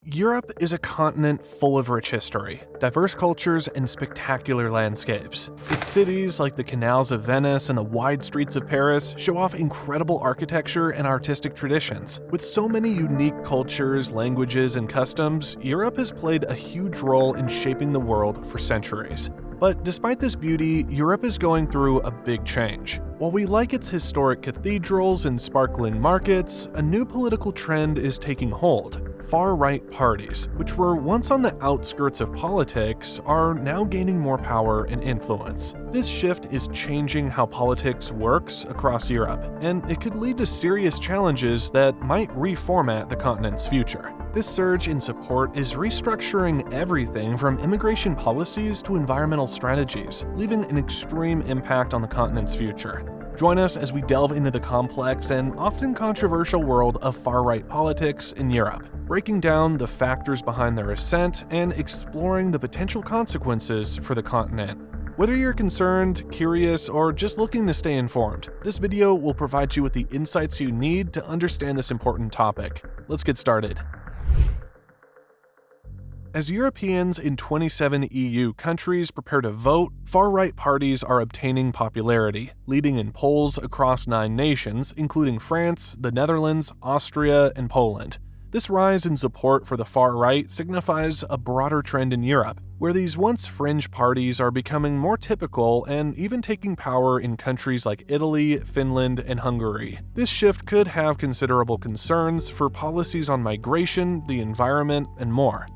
Europe is a continent full of rich history, diverse cultures, and spectacular landscapes. Its cities, like the canals of Venice and the wide streets of Paris, show off incredible architecture and artistic traditions. With so many unique cultures, languages, and customs, Europe has played a huge role in shaping the world for centuries. But despite this beauty, Europe is going through a big change. While we like its historic cathedrals and sparkling markets, a new political trend is taking hold. Far-right parties, which were once on the outskirts of politics, are now gaining more power and influence. This shift is changing how politics works across Europe, and it could lead to serious challenges that might reformat the continent's future. This surge in support is restructuring everything from immigration policies to environmental strategies, leaving an extreme impact on the continent's future. Join us as we delve into the complex and often controversial world of far-right politics in Europe, breaking down the factors behind their ascent and exploring the potential consequences for the continent. Whether you're concerned, curious, or just looking to stay informed, this video will provide you with the insights you need to understand this important topic. Let's get started. As Europeans in 27 EU countries prepare to vote, far-right parties are obtaining popularity, leading in polls across 9 nations, including France, the Netherlands, Austria, and Poland. This rise in support for the far-right signifies a broader trend in Europe, where these once fringe parties are becoming more typical and even taking power in countries like Italy, Finland, and Hungary. This shift could have considerable concerns for policies on migration, the environment, and more.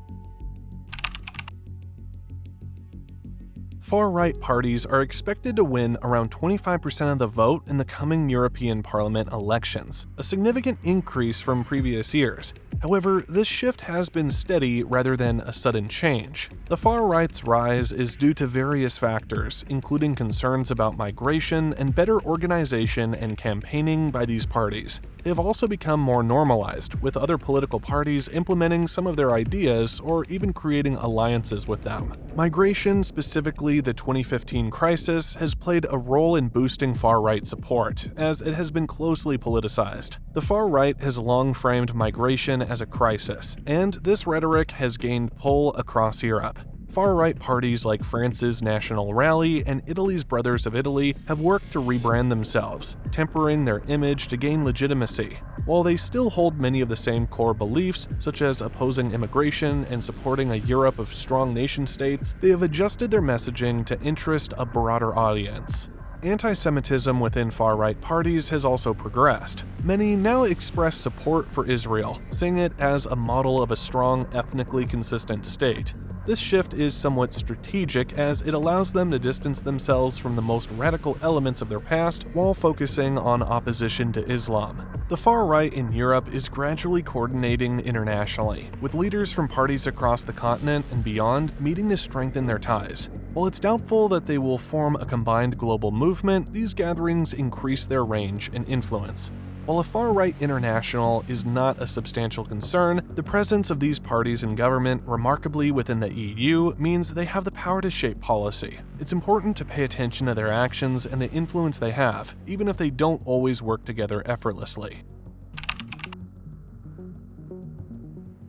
Far-right parties are expected to win around 25% of the vote in the coming European Parliament elections, a significant increase from previous years. However, this shift has been steady rather than a sudden change. The far-right's rise is due to various factors, including concerns about migration and better organization and campaigning by these parties. They have also become more normalized, with other political parties implementing some of their ideas or even creating alliances with them. Migration, specifically the 2015 crisis, has played a role in boosting far-right support, as it has been closely politicized. The far-right has long framed migration as a crisis, and this rhetoric has gained pull across Europe. Far-right parties like France's National Rally and Italy's Brothers of Italy have worked to rebrand themselves, tempering their image to gain legitimacy. While they still hold many of the same core beliefs, such as opposing immigration and supporting a Europe of strong nation-states, they have adjusted their messaging to interest a broader audience. Anti-Semitism within far-right parties has also progressed. Many now express support for Israel, seeing it as a model of a strong, ethnically consistent state. This shift is somewhat strategic as it allows them to distance themselves from the most radical elements of their past while focusing on opposition to Islam. The far right in Europe is gradually coordinating internationally, with leaders from parties across the continent and beyond meeting to strengthen their ties. While it's doubtful that they will form a combined global movement, these gatherings increase their range and influence. While a far-right international is not a substantial concern, the presence of these parties in government, remarkably within the EU, means they have the power to shape policy. It's important to pay attention to their actions and the influence they have, even if they don't always work together effortlessly.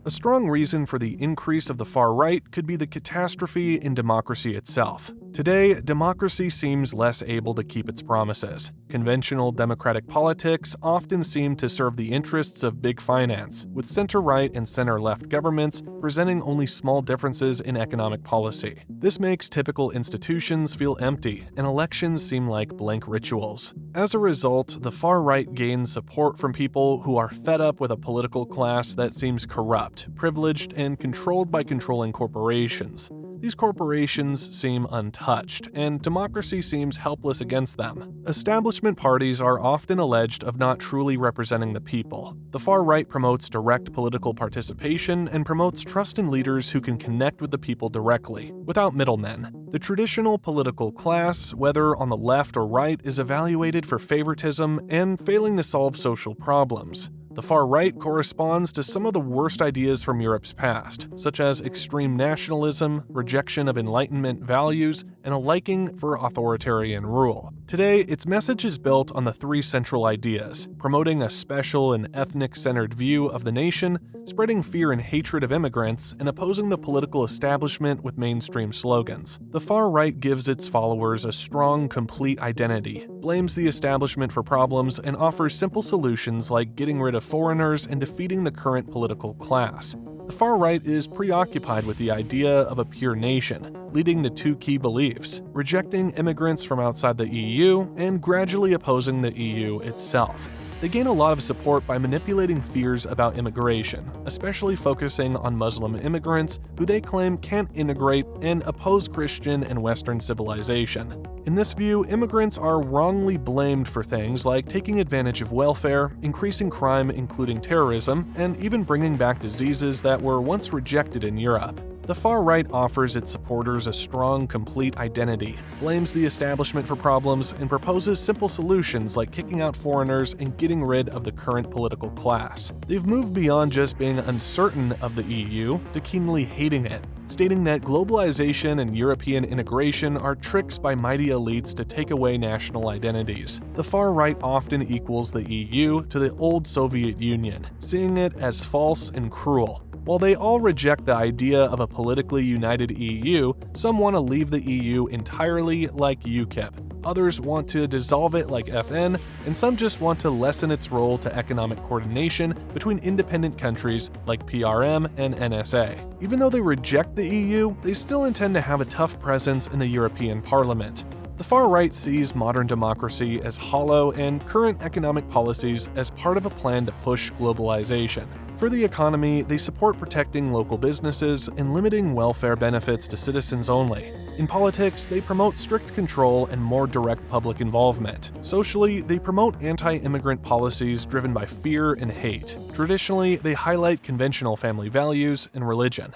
A strong reason for the increase of the far right could be the catastrophe in democracy itself. Today, democracy seems less able to keep its promises. Conventional democratic politics often seem to serve the interests of big finance, with center-right and center-left governments presenting only small differences in economic policy. This makes typical institutions feel empty, and elections seem like blank rituals. As a result, the far right gains support from people who are fed up with a political class that seems corrupt, privileged, and controlled by controlling corporations. These corporations seem untouched, and democracy seems helpless against them. Establishment parties are often alleged of not truly representing the people. The far right promotes direct political participation and promotes trust in leaders who can connect with the people directly, without middlemen. The traditional political class, whether on the left or right, is evaluated for favoritism and failing to solve social problems. The far right corresponds to some of the worst ideas from Europe's past, such as extreme nationalism, rejection of Enlightenment values, and a liking for authoritarian rule. Today, its message is built on the three central ideas: promoting a special and ethnic-centered view of the nation, spreading fear and hatred of immigrants, and opposing the political establishment with mainstream slogans. The far right gives its followers a strong, complete identity, blames the establishment for problems, and offers simple solutions like getting rid of foreigners and defeating the current political class. The far right is preoccupied with the idea of a pure nation, leading to two key beliefs: rejecting immigrants from outside the EU and gradually opposing the EU itself. They gain a lot of support by manipulating fears about immigration, especially focusing on Muslim immigrants who they claim can't integrate and oppose Christian and Western civilization. In this view, immigrants are wrongly blamed for things like taking advantage of welfare, increasing crime including terrorism, and even bringing back diseases that were once rejected in Europe. The far right offers its supporters a strong, complete identity, blames the establishment for problems, and proposes simple solutions like kicking out foreigners and getting rid of the current political class. They've moved beyond just being uncertain of the EU to keenly hating it, stating that globalization and European integration are tricks by mighty elites to take away national identities. The far right often equals the EU to the old Soviet Union, seeing it as false and cruel. While they all reject the idea of a politically united EU, some want to leave the EU entirely like UKIP. Others want to dissolve it like FN, and some just want to lessen its role to economic coordination between independent countries like PRM and NSA. Even though they reject the EU, they still intend to have a tough presence in the European Parliament. The far right sees modern democracy as hollow and current economic policies as part of a plan to push globalization. For the economy, they support protecting local businesses and limiting welfare benefits to citizens only. In politics, they promote strict control and more direct public involvement. Socially, they promote anti-immigrant policies driven by fear and hate. Traditionally, they highlight conventional family values and religion.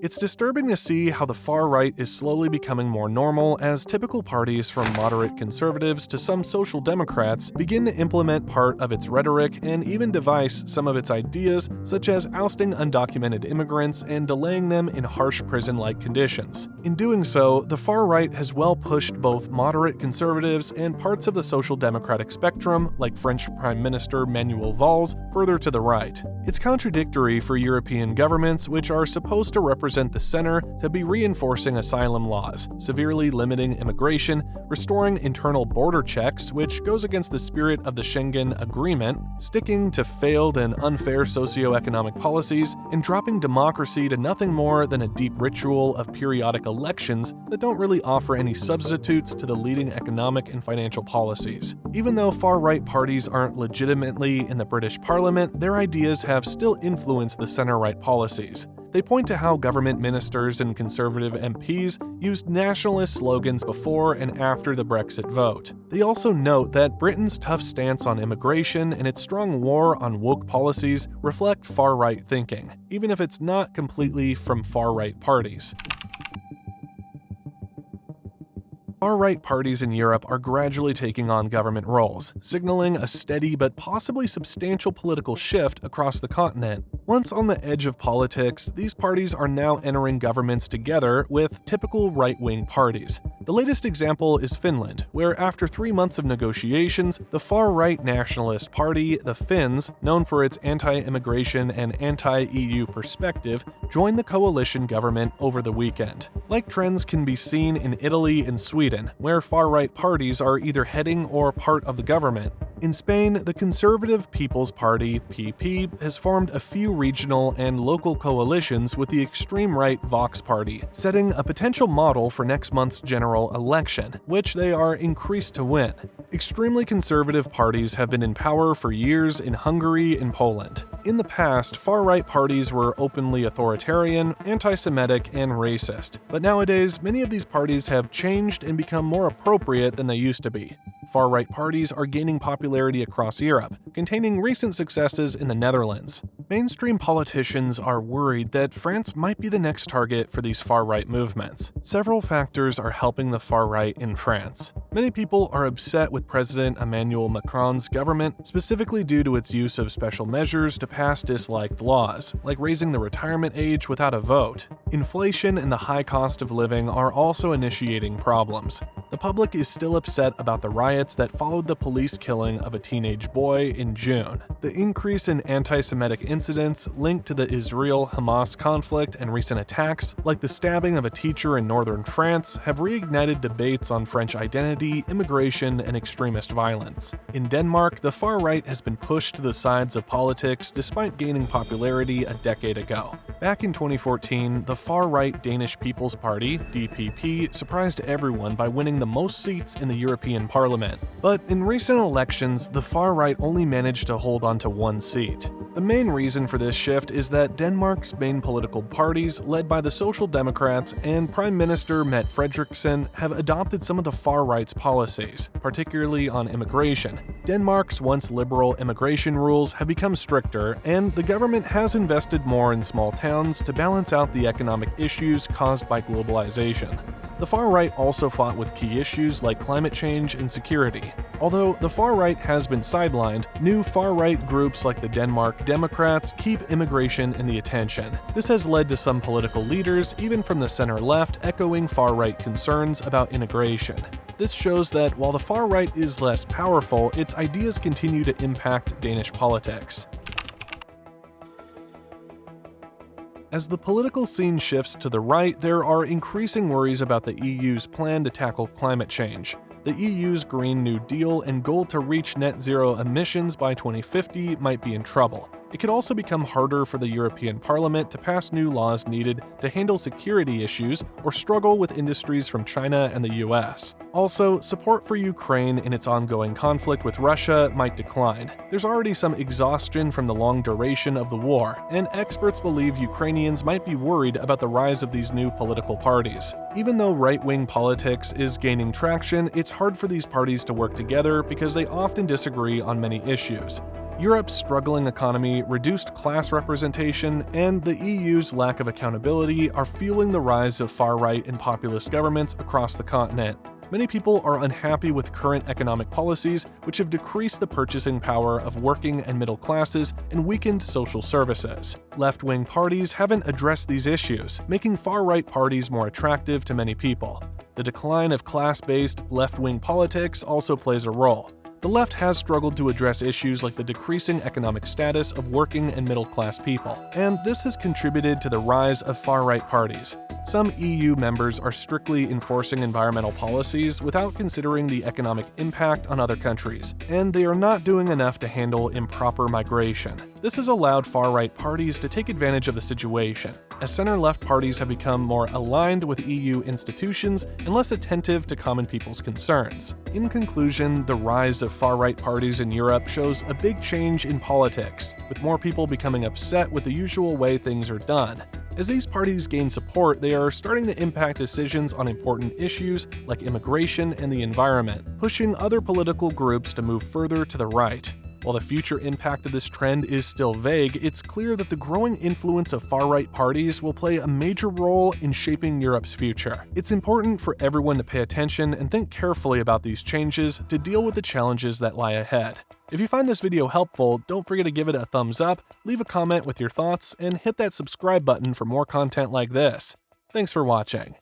It's disturbing to see how the far right is slowly becoming more normal as typical parties from moderate conservatives to some social democrats begin to implement part of its rhetoric and even devise some of its ideas, such as ousting undocumented immigrants and delaying them in harsh prison-like conditions. In doing so, the far right has well pushed both moderate conservatives and parts of the social democratic spectrum, like French Prime Minister Manuel Valls, further to the right. It's contradictory for European governments, which are supposed to represent the center, to be reinforcing asylum laws, severely limiting immigration, restoring internal border checks, which goes against the spirit of the Schengen Agreement, sticking to failed and unfair socioeconomic policies, and dropping democracy to nothing more than a deep ritual of periodic elections that don't really offer any substitutes to the leading economic and financial policies. Even though far-right parties aren't legitimately in the British Parliament, their ideas have still influenced the center-right policies. They point to how government ministers and conservative MPs used nationalist slogans before and after the Brexit vote. They also note that Britain's tough stance on immigration and its strong war on woke policies reflect far-right thinking, even if it's not completely from far-right parties. Far-right parties in Europe are gradually taking on government roles, signaling a steady but possibly substantial political shift across the continent. Once on the edge of politics, these parties are now entering governments together with typical right-wing parties. The latest example is Finland, where after 3 months of negotiations, the far-right nationalist party, the Finns, known for its anti-immigration and anti-EU perspective, joined the coalition government over the weekend. Like trends can be seen in Italy and Sweden, where far-right parties are either heading or part of the government. In Spain, the Conservative People's Party, PP, has formed a few regional and local coalitions with the extreme right Vox Party, setting a potential model for next month's general election, which they are increased to win. Extremely conservative parties have been in power for years in Hungary and Poland. In the past, far-right parties were openly authoritarian, anti-Semitic, and racist, but nowadays many of these parties have changed and become more appropriate than they used to be. Far-right parties are gaining popularity across Europe, containing recent successes in the Netherlands. Mainstream politicians are worried that France might be the next target for these far-right movements. Several factors are helping the far-right in France. Many people are upset with President Emmanuel Macron's government, specifically due to its use of special measures to pass disliked laws, like raising the retirement age without a vote. Inflation and the high cost of living are also initiating problems. The public is still upset about the riots that followed the police killing of a teenage boy in June. The increase in anti-Semitic incidents linked to the Israel-Hamas conflict and recent attacks, like the stabbing of a teacher in northern France, have reignited debates on French identity, immigration, and extremist violence. In Denmark, the far right has been pushed to the sides of politics despite gaining popularity a decade ago. Back in 2014, the far-right Danish People's Party, DPP, surprised everyone by winning the most seats in the European Parliament. But in recent elections, the far-right only managed to hold on to one seat. The main reason for this shift is that Denmark's main political parties, led by the Social Democrats and Prime Minister Mette Frederiksen, have adopted some of the far-right's policies, particularly on immigration. Denmark's once liberal immigration rules have become stricter, and the government has invested more in small towns to balance out the economic issues caused by globalization. The far right also fought with key issues like climate change and security. Although the far right has been sidelined, new far right groups like the Denmark Democrats keep immigration in the attention. This has led to some political leaders, even from the center left, echoing far right concerns about integration. This shows that while the far right is less powerful, its ideas continue to impact Danish politics. As the political scene shifts to the right, there are increasing worries about the EU's plan to tackle climate change. The EU's Green New Deal and goal to reach net zero emissions by 2050 might be in trouble. It could also become harder for the European Parliament to pass new laws needed to handle security issues or struggle with industries from China and the US. Also, support for Ukraine in its ongoing conflict with Russia might decline. There's already some exhaustion from the long duration of the war, and experts believe Ukrainians might be worried about the rise of these new political parties. Even though right-wing politics is gaining traction, it's hard for these parties to work together because they often disagree on many issues. Europe's struggling economy, reduced class representation, and the EU's lack of accountability are fueling the rise of far-right and populist governments across the continent. Many people are unhappy with current economic policies, which have decreased the purchasing power of working and middle classes and weakened social services. Left-wing parties haven't addressed these issues, making far-right parties more attractive to many people. The decline of class-based, left-wing politics also plays a role. The left has struggled to address issues like the decreasing economic status of working and middle-class people, and this has contributed to the rise of far-right parties. Some EU members are strictly enforcing environmental policies without considering the economic impact on other countries, and they are not doing enough to handle improper migration. This has allowed far-right parties to take advantage of the situation, as center-left parties have become more aligned with EU institutions and less attentive to common people's concerns. In conclusion, the rise of far-right parties in Europe shows a big change in politics, with more people becoming upset with the usual way things are done. As these parties gain support, they are starting to impact decisions on important issues like immigration and the environment, pushing other political groups to move further to the right. While the future impact of this trend is still vague, it's clear that the growing influence of far-right parties will play a major role in shaping Europe's future. It's important for everyone to pay attention and think carefully about these changes to deal with the challenges that lie ahead. If you find this video helpful, don't forget to give it a thumbs up, leave a comment with your thoughts, and hit that subscribe button for more content like this. Thanks for watching.